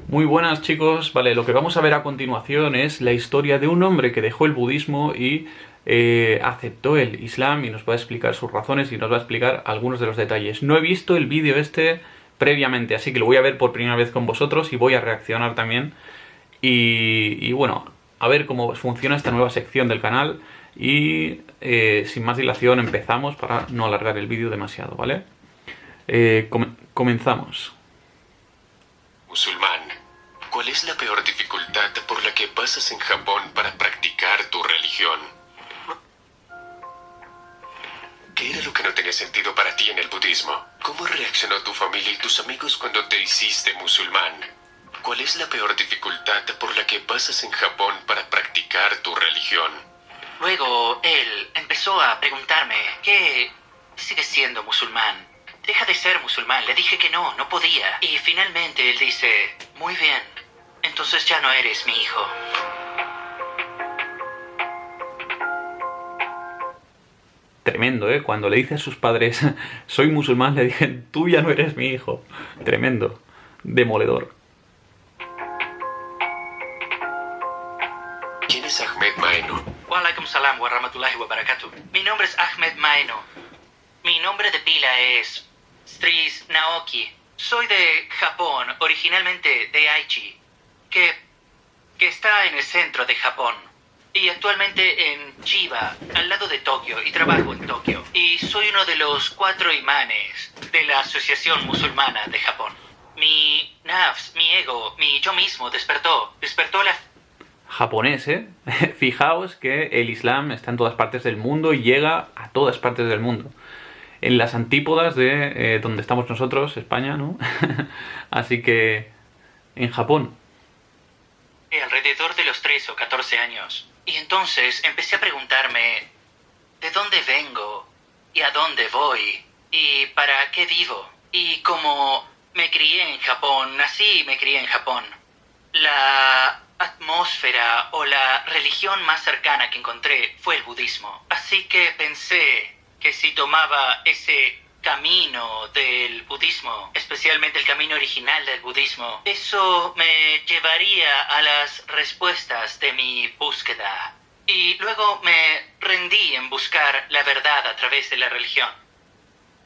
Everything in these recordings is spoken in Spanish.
Muy buenas chicos, vale, lo que vamos a ver a continuación es la historia de un hombre que dejó el budismo y aceptó el islam y nos va a explicar sus razones y nos va a explicar algunos de los detalles. No he visto el vídeo este previamente, así que lo voy a ver por primera vez con vosotros y voy a reaccionar también. Y bueno, a ver cómo funciona esta nueva sección del canal y sin más dilación empezamos para no alargar el vídeo demasiado, ¿vale? Comenzamos. Musulmán, ¿cuál es la peor dificultad por la que pasas en Japón para practicar tu religión? ¿Qué era lo que no tenía sentido para ti en el budismo? ¿Cómo reaccionó tu familia y tus amigos cuando te hiciste musulmán? ¿Cuál es la peor dificultad por la que pasas en Japón para practicar tu religión? Luego él empezó a preguntarme, ¿qué sigue siendo musulmán? Deja de ser musulmán. Le dije que no podía. Y finalmente él dice, muy bien, entonces ya no eres mi hijo. Tremendo, ¿eh? Cuando le dice a sus padres, soy musulmán, le dicen, tú ya no eres mi hijo. Tremendo. Demoledor. ¿Quién es Ahmed Maeno? Wa alaikum salam wa rahmatullahi wa barakatuh. Mi nombre es Ahmed Maeno. Mi nombre de pila es Stris Naoki. Soy de Japón, originalmente de Aichi, que está en el centro de Japón. Y actualmente en Chiba, al lado de Tokio, y trabajo en Tokio. Y soy uno de los 4 imanes de la Asociación Musulmana de Japón. Mi nafs, mi ego, mi yo mismo despertó la... Japonés, ¿eh? Fijaos que el islam está en todas partes del mundo y llega a todas partes del mundo. En las antípodas de donde estamos nosotros, España, ¿no? Así que en Japón. Alrededor de los 13 o 14 años. Y entonces empecé a preguntarme, ¿de dónde vengo? ¿Y a dónde voy? ¿Y para qué vivo? Y como me crié en Japón, nací y me crié en Japón, la atmósfera o la religión más cercana que encontré fue el budismo. Así que pensé que si tomaba ese camino del budismo, especialmente el camino original del budismo, eso me llevaría a las respuestas de mi búsqueda. Y luego me rendí en buscar la verdad a través de la religión.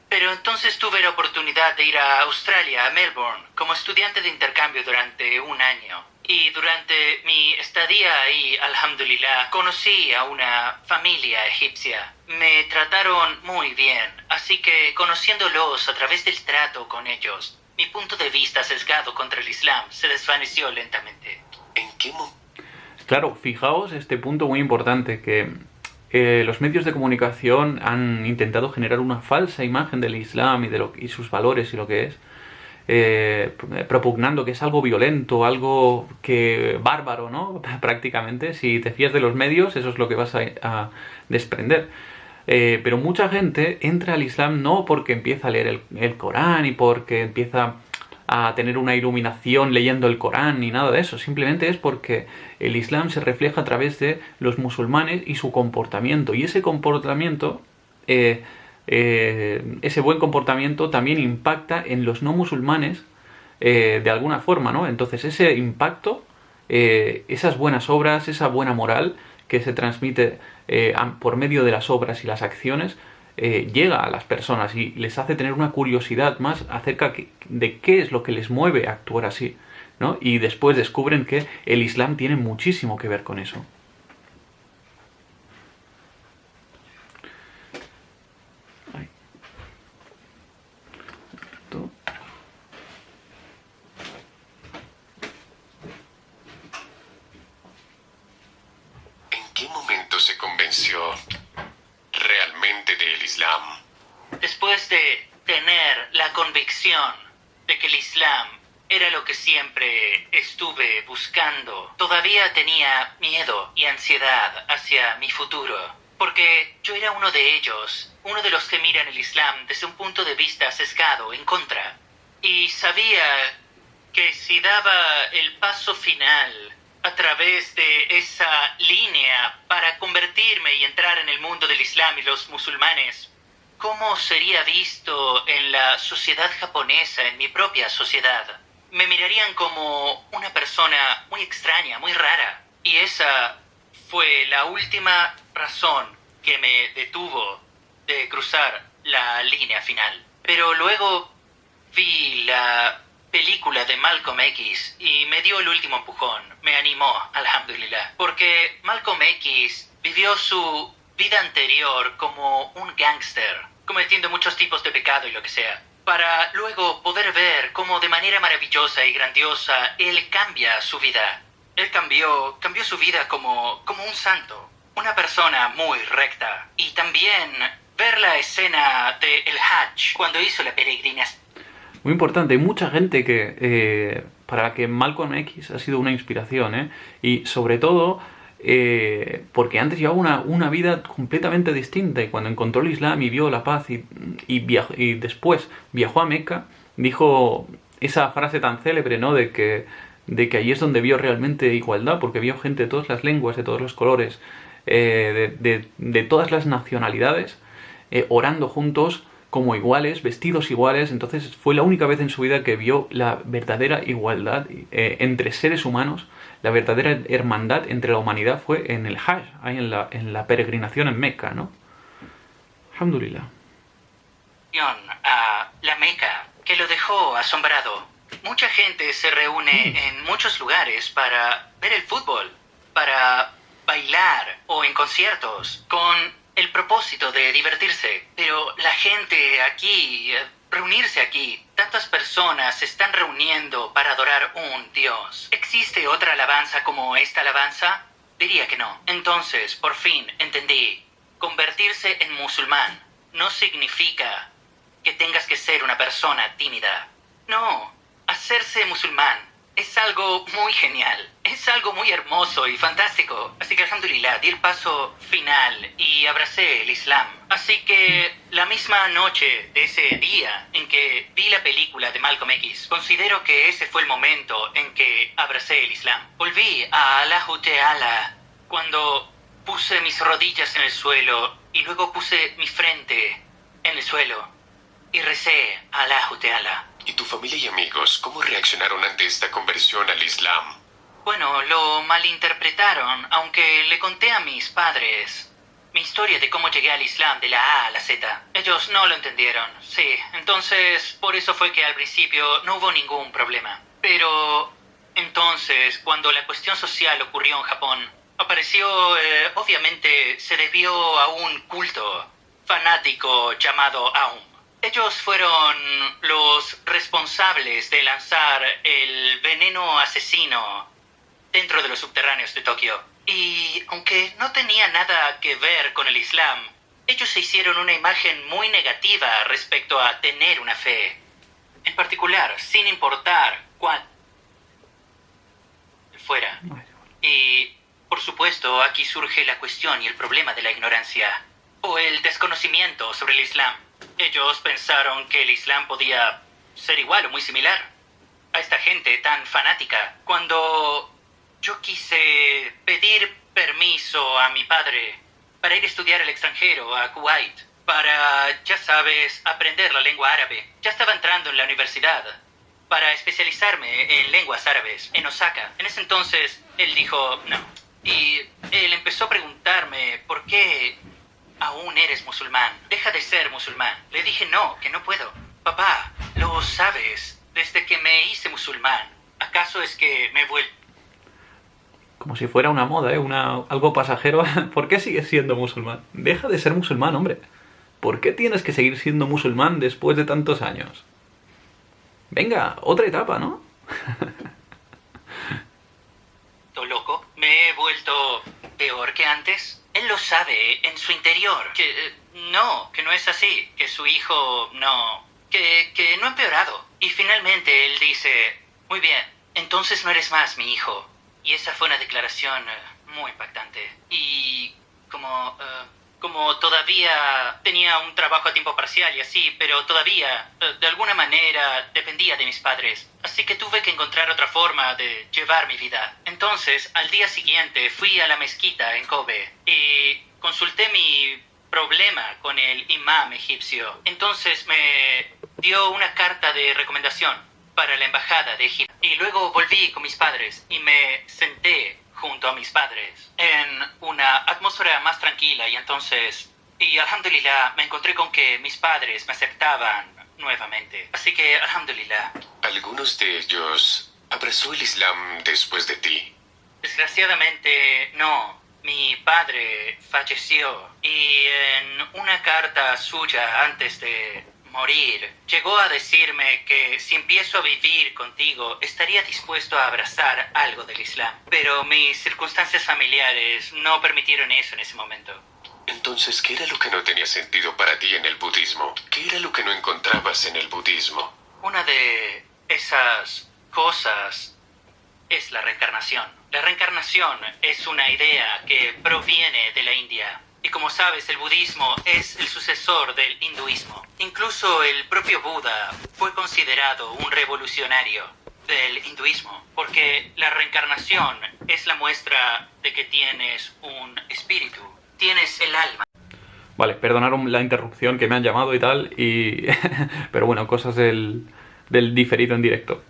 Pero entonces tuve la oportunidad de ir a Australia, a Melbourne, como estudiante de intercambio durante un año. Y durante mi estadía ahí, alhamdulillah, conocí a una familia egipcia. Me trataron muy bien, así que conociéndolos a través del trato con ellos, mi punto de vista sesgado contra el Islam se desvaneció lentamente. ¿En qué momento? Claro, fijaos este punto muy importante, que los medios de comunicación han intentado generar una falsa imagen del islam y sus valores y lo que es, propugnando que es algo violento, algo que bárbaro, ¿no? Prácticamente, si te fías de los medios, eso es lo que vas a desprender. Pero mucha gente entra al islam no porque empieza a leer el Corán y porque empieza a tener una iluminación leyendo el Corán ni nada de eso. Simplemente es porque el islam se refleja a través de los musulmanes y su comportamiento. Y ese comportamiento, ese buen comportamiento también impacta en los no musulmanes de alguna forma, ¿no? Entonces ese impacto, esas buenas obras, esa buena moral que se transmite por medio de las obras y las acciones, llega a las personas y les hace tener una curiosidad más acerca de qué es lo que les mueve a actuar así, ¿no? Y después descubren que el islam tiene muchísimo que ver con eso. Ay. ¿En qué momento se convenció realmente del Islam? Después de tener la convicción de que el Islam era lo que siempre estuve buscando, todavía tenía miedo y ansiedad hacia mi futuro, porque yo era uno de ellos, uno de los que miran el Islam desde un punto de vista sesgado, en contra, y sabía que si daba el paso final a través de esa línea para convertirme y entrar en el mundo del Islam y los musulmanes, ¿cómo sería visto en la sociedad japonesa, en mi propia sociedad? me mirarían como una persona muy extraña, muy rara. Y esa fue la última razón que me detuvo de cruzar la línea final. Pero luego vi la película de Malcolm X y me dio el último empujón. Me animó, alhamdulillah. Porque Malcolm X vivió su vida anterior como un gángster, cometiendo muchos tipos de pecado y lo que sea, para luego poder ver cómo de manera maravillosa y grandiosa él cambia su vida. Él cambió su vida como un santo, una persona muy recta. Y también ver la escena de El Hajj, cuando hizo la peregrinación. Muy importante, hay mucha gente que para la que Malcolm X ha sido una inspiración, ¿eh? Y sobre todo porque antes llevaba una vida completamente distinta, y cuando encontró el Islam y vio la paz y después viajó a Meca, dijo esa frase tan célebre, ¿no? De que allí es donde vio realmente igualdad, porque vio gente de todas las lenguas, de todos los colores, de todas las nacionalidades, orando juntos como iguales, vestidos iguales. Entonces fue la única vez en su vida que vio la verdadera igualdad entre seres humanos, la verdadera hermandad entre la humanidad fue en el Hajj, ahí en la peregrinación en Meca, ¿no? Alhamdulillah. A la Meca, que lo dejó asombrado. Mucha gente se reúne en muchos lugares para ver el fútbol, para bailar o en conciertos, con el propósito de divertirse. Pero la gente aquí, reunirse aquí, tantas personas se están reuniendo para adorar un Dios. ¿Existe otra alabanza como esta alabanza? Diría que no. Entonces, por fin, entendí. Convertirse en musulmán no significa que tengas que ser una persona tímida. No, hacerse musulmán es algo muy genial. Es algo muy hermoso y fantástico. Así que, alhamdulillah, di el paso final y abracé el Islam. Así que, la misma noche de ese día en que vi la película de Malcolm X, considero que ese fue el momento en que abracé el Islam. Volví a Allah Ta'ala cuando puse mis rodillas en el suelo y luego puse mi frente en el suelo y recé a Allah Ta'ala. ¿Y tu familia y amigos cómo reaccionaron ante esta conversión al Islam? Bueno, lo malinterpretaron, aunque le conté a mis padres mi historia de cómo llegué al Islam de la A a la Z. Ellos no lo entendieron, sí. Entonces, por eso fue que al principio no hubo ningún problema. Pero entonces, cuando la cuestión social ocurrió en Japón, apareció, obviamente, se debió a un culto fanático llamado Aum. Ellos fueron los responsables de lanzar el veneno asesino dentro de los subterráneos de Tokio. Y aunque no tenía nada que ver con el Islam, ellos se hicieron una imagen muy negativa respecto a tener una fe. En particular, sin importar cuál fuera. Y, por supuesto, aquí surge la cuestión y el problema de la ignorancia o el desconocimiento sobre el Islam. Ellos pensaron que el Islam podía ser igual o muy similar a esta gente tan fanática. Cuando yo quise pedir permiso a mi padre para ir a estudiar al extranjero, a Kuwait, para, ya sabes, aprender la lengua árabe, ya estaba entrando en la universidad para especializarme en lenguas árabes en Osaka. En ese entonces, él dijo no. Y él empezó a preguntarme por qué aún eres musulmán. Deja de ser musulmán. Le dije no, que no puedo. Papá, lo sabes, desde que me hice musulmán, ¿acaso es que me he vuelto? Como si fuera una moda, algo pasajero. ¿Por qué sigues siendo musulmán? Deja de ser musulmán, hombre. ¿Por qué tienes que seguir siendo musulmán después de tantos años? Venga, otra etapa, ¿no? Loco, me he vuelto peor que antes. Él lo sabe en su interior. Que no es así. Que su hijo no... Que no ha empeorado. Y finalmente él dice, muy bien, entonces no eres más mi hijo. Y esa fue una declaración muy impactante. Y como todavía tenía un trabajo a tiempo parcial y así, pero todavía, de alguna manera, dependía de mis padres. Así que tuve que encontrar otra forma de llevar mi vida. Entonces, al día siguiente, fui a la mezquita en Kobe y consulté mi problema con el imam egipcio. Entonces me dio una carta de recomendación para la embajada de Egipto. Y luego volví con mis padres y me senté junto a mis padres en una atmósfera más tranquila y alhamdulillah, me encontré con que mis padres me aceptaban nuevamente. Así que alhamdulillah. Algunos de ellos abrazó el Islam después de ti. Desgraciadamente no. Mi padre falleció y en una carta suya antes de morir llegó a decirme que si empiezo a vivir contigo estaría dispuesto a abrazar algo del Islam. Pero mis circunstancias familiares no permitieron eso en ese momento. Entonces, ¿qué era lo que no tenía sentido para ti en el budismo? ¿Qué era lo que no encontrabas en el budismo? Una de esas cosas es la reencarnación. La reencarnación es una idea que proviene de la India. Y como sabes, el budismo es el sucesor del hinduismo. Incluso el propio Buda fue considerado un revolucionario del hinduismo, porque la reencarnación es la muestra de que tienes un espíritu, tienes el alma. Vale, perdonaron la interrupción, que me han llamado y tal, pero bueno, cosas del diferido en directo.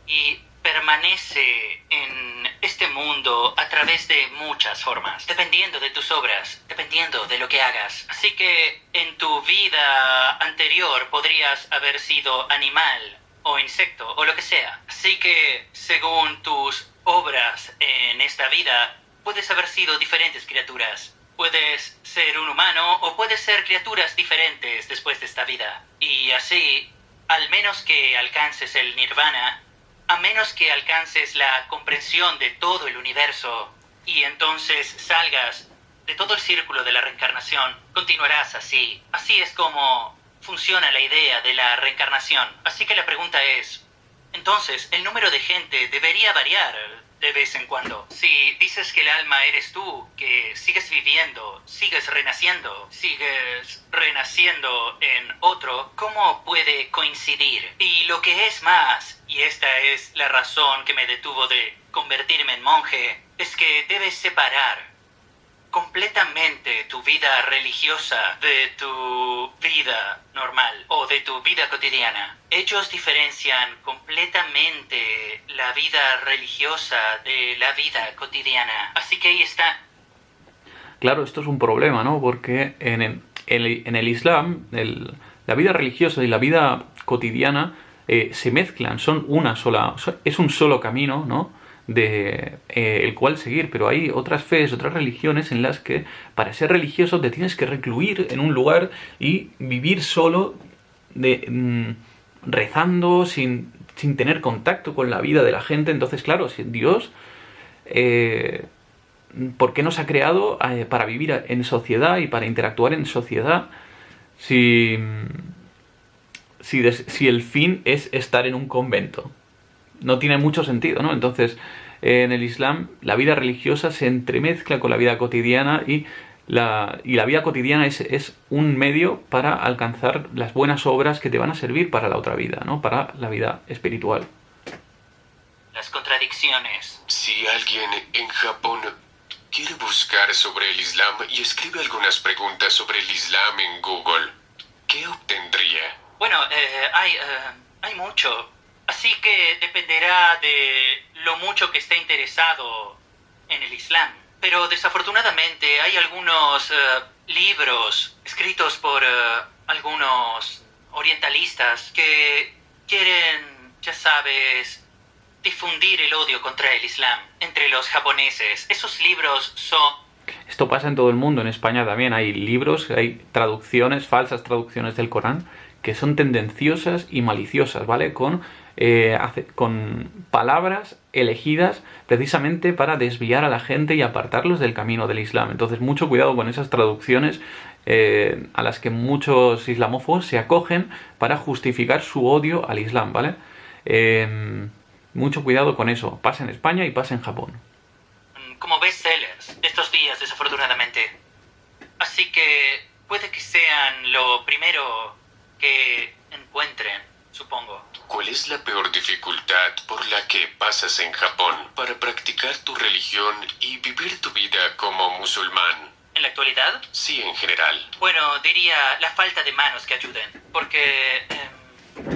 Y permanece en este mundo a través de muchas formas, dependiendo de tus obras, dependiendo de lo que hagas. Así que en tu vida anterior podrías haber sido animal o insecto o lo que sea. Así que según tus obras en esta vida, puedes haber sido diferentes criaturas. Puedes ser un humano o puedes ser criaturas diferentes después de esta vida. Y así, al menos que alcances el nirvana, a menos que alcances la comprensión de todo el universo y entonces salgas de todo el círculo de la reencarnación, continuarás así. Así es como funciona la idea de la reencarnación. Así que la pregunta es, entonces, ¿el número de gente debería variar de vez en cuando? Si dices que el alma eres tú, que sigues viviendo, sigues renaciendo en otro, ¿cómo puede coincidir? Y lo que es más, y esta es la razón que me detuvo de convertirme en monje, es que debes separar completamente tu vida religiosa de tu vida normal o de tu vida cotidiana. Ellos diferencian completamente la vida religiosa de la vida cotidiana. Así que ahí está. Claro, esto es un problema, ¿no? Porque en el Islam, la vida religiosa y la vida cotidiana se mezclan, son una sola, es un solo camino, ¿no? El cual seguir, pero hay otras fees, otras religiones en las que para ser religioso te tienes que recluir en un lugar y vivir solo rezando sin tener contacto con la vida de la gente. Entonces, claro, si Dios ¿por qué nos ha creado para vivir en sociedad y para interactuar en sociedad si el fin es estar en un convento? No tiene mucho sentido, ¿no? Entonces, en el Islam, la vida religiosa se entremezcla con la vida cotidiana y la vida cotidiana es un medio para alcanzar las buenas obras que te van a servir para la otra vida, ¿no? Para la vida espiritual. Las contradicciones. Si alguien en Japón quiere buscar sobre el Islam y escribe algunas preguntas sobre el Islam en Google, ¿qué obtendría? Bueno, hay mucho. Así que dependerá de lo mucho que esté interesado en el Islam. Pero desafortunadamente hay algunos libros escritos por algunos orientalistas que quieren, ya sabes, difundir el odio contra el Islam entre los japoneses. Esos libros son... Esto pasa en todo el mundo, en España también hay libros, hay traducciones, falsas traducciones del Corán, que son tendenciosas y maliciosas, ¿vale? Con palabras elegidas precisamente para desviar a la gente y apartarlos del camino del Islam. Entonces, mucho cuidado con esas traducciones a las que muchos islamófobos se acogen para justificar su odio al Islam, ¿vale? Mucho cuidado con eso. Pasa en España y pasa en Japón. Como bestsellers estos días, desafortunadamente. Así que puede que sean lo primero que encuentren, supongo. ¿Cuál es la peor dificultad por la que pasas en Japón para practicar tu religión y vivir tu vida como musulmán? ¿En la actualidad? Sí, en general. Bueno, diría la falta de manos que ayuden. Porque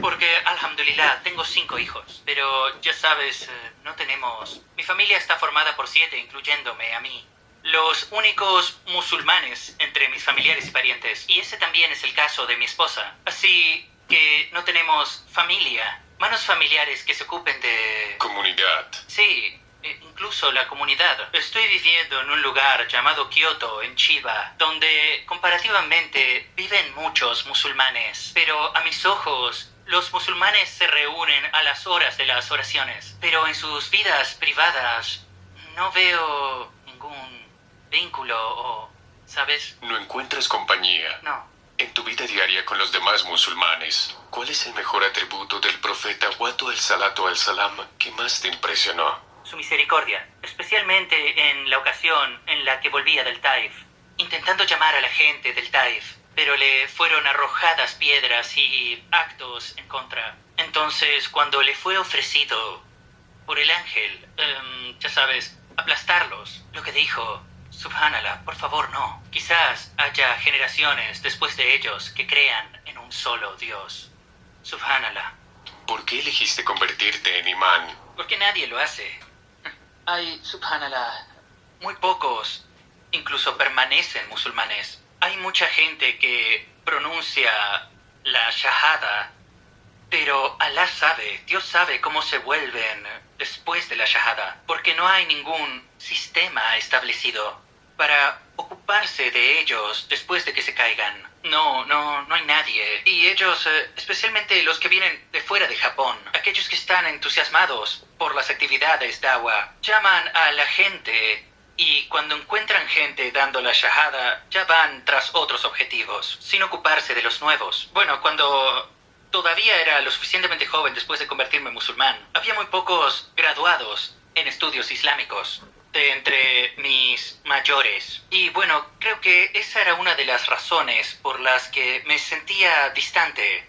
Porque, alhamdulillah, tengo 5 hijos. Pero, ya sabes, no tenemos... Mi familia está formada por 7, incluyéndome a mí. Los únicos musulmanes entre mis familiares y parientes. Y ese también es el caso de mi esposa. Así que no tenemos familia. Manos familiares que se ocupen de... Comunidad. Sí, incluso la comunidad. Estoy viviendo en un lugar llamado Kioto, en Chiba, donde comparativamente viven muchos musulmanes. Pero a mis ojos, los musulmanes se reúnen a las horas de las oraciones. Pero en sus vidas privadas no veo ningún vínculo o... ¿sabes? No encuentras compañía. No. En tu vida diaria con los demás musulmanes, ¿cuál es el mejor atributo del profeta Watu al-Salatu al-Salam que más te impresionó? Su misericordia, especialmente en la ocasión en la que volvía del Taif, intentando llamar a la gente del Taif, pero le fueron arrojadas piedras y actos en contra. Entonces, cuando le fue ofrecido por el ángel, ya sabes, aplastarlos, lo que dijo, Subhanallah, por favor no. Quizás haya generaciones después de ellos que crean en un solo Dios. Subhanallah. ¿Por qué elegiste convertirte en imán? Porque nadie lo hace. Hay, subhanallah, muy pocos incluso permanecen musulmanes. Hay mucha gente que pronuncia la shahada, pero Allah sabe, Dios sabe cómo se vuelven después de la shahada, porque no hay ningún sistema establecido para ocuparse de ellos después de que se caigan. No hay nadie. Y ellos, especialmente los que vienen de fuera de Japón, aquellos que están entusiasmados por las actividades dawa, llaman a la gente y cuando encuentran gente dando la shahada, ya van tras otros objetivos, sin ocuparse de los nuevos. Bueno, cuando todavía era lo suficientemente joven después de convertirme en musulmán, había muy pocos graduados en estudios islámicos de entre mis mayores. Y bueno, creo que esa era una de las razones por las que me sentía distante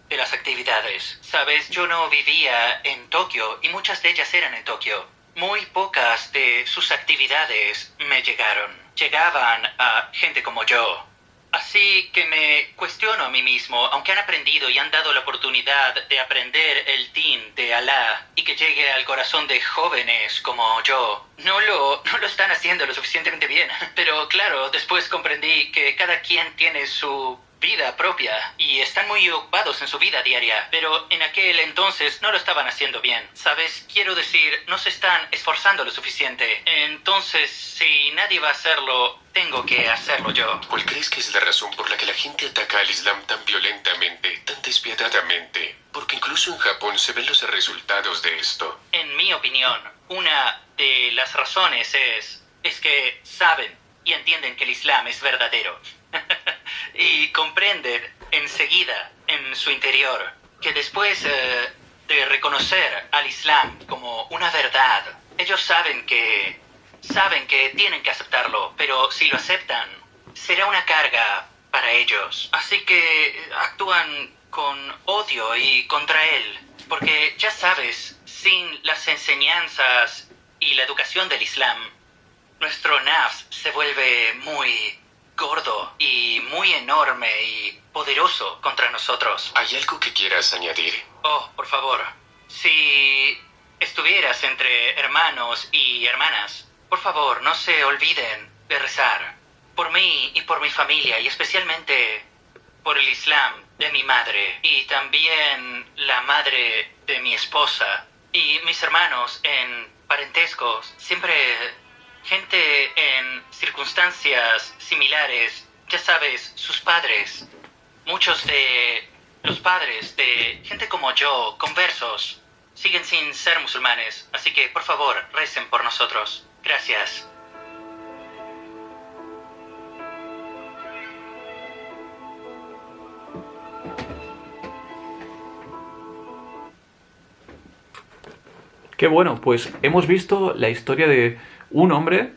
de las actividades. Sabes, yo no vivía en Tokio y muchas de ellas eran en Tokio. Muy pocas de sus actividades me llegaron. Llegaban a gente como yo. Así que me cuestiono a mí mismo, aunque han aprendido y han dado la oportunidad de aprender el din de Alá y que llegue al corazón de jóvenes como yo, no lo están haciendo lo suficientemente bien. Pero claro, después comprendí que cada quien tiene su vida propia y están muy ocupados en su vida diaria, pero en aquel entonces no lo estaban haciendo bien. ¿Sabes? Quiero decir, no se están esforzando lo suficiente. Entonces, si nadie va a hacerlo, tengo que hacerlo yo. ¿Cuál crees que es la razón por la que la gente ataca al Islam tan violentamente, tan despiadadamente? Porque incluso en Japón se ven los resultados de esto. En mi opinión, una de las razones es que saben y entienden que el Islam es verdadero. Y comprenden enseguida en su interior que después de reconocer al Islam como una verdad, ellos saben que tienen que aceptarlo, pero si lo aceptan, será una carga para ellos. Así que actúan con odio y contra él, porque ya sabes, sin las enseñanzas y la educación del Islam, nuestro nafs se vuelve muy gordo y muy enorme y poderoso contra nosotros. ¿Hay algo que quieras añadir? Oh, por favor. Si estuvieras entre hermanos y hermanas, por favor, no se olviden de rezar por mí y por mi familia, y especialmente por el Islam de mi madre y también la madre de mi esposa y mis hermanos en parentescos. Siempre gente en circunstancias similares, ya sabes, sus padres. Muchos de los padres de gente como yo, conversos, siguen sin ser musulmanes. Así que, por favor, recen por nosotros. Gracias. Qué bueno, pues hemos visto la historia de un hombre,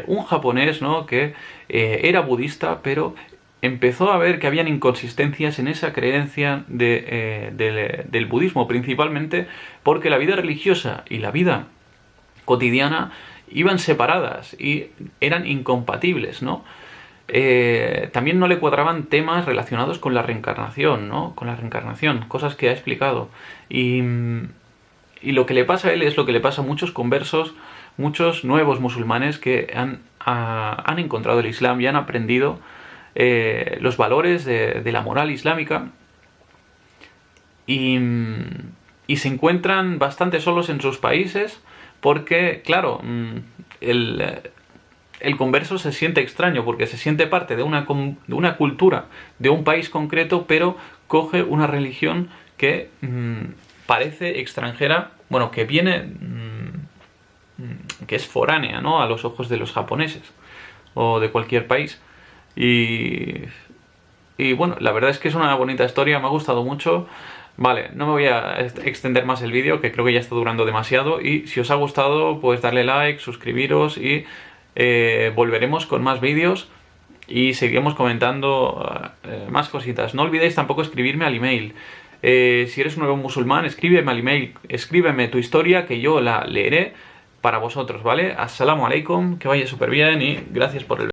un japonés, ¿no? Que era budista, pero empezó a ver que habían inconsistencias en esa creencia del budismo, principalmente porque la vida religiosa y la vida cotidiana iban separadas y eran incompatibles, ¿no? también no le cuadraban temas relacionados con la reencarnación, ¿no? Con la reencarnación, cosas que ha explicado. Y lo que le pasa a él es lo que le pasa a muchos conversos, muchos nuevos musulmanes que han encontrado el Islam y han aprendido los valores de la moral islámica y se encuentran bastante solos en sus países porque, claro, el converso se siente extraño porque se siente parte de una cultura, de un país concreto, pero coge una religión que parece extranjera, bueno, que viene, que es foránea, ¿no? A los ojos de los japoneses o de cualquier país. Y bueno, la verdad es que es una bonita historia, me ha gustado mucho. Vale, no me voy a extender más el vídeo, que creo que ya está durando demasiado. Y si os ha gustado, pues darle like, suscribiros y volveremos con más vídeos y seguiremos comentando más cositas. No olvidéis tampoco escribirme al email. Si eres un nuevo musulmán, escríbeme al email, escríbeme tu historia que yo la leeré para vosotros, ¿vale? Assalamu alaikum, que vaya súper bien y gracias por el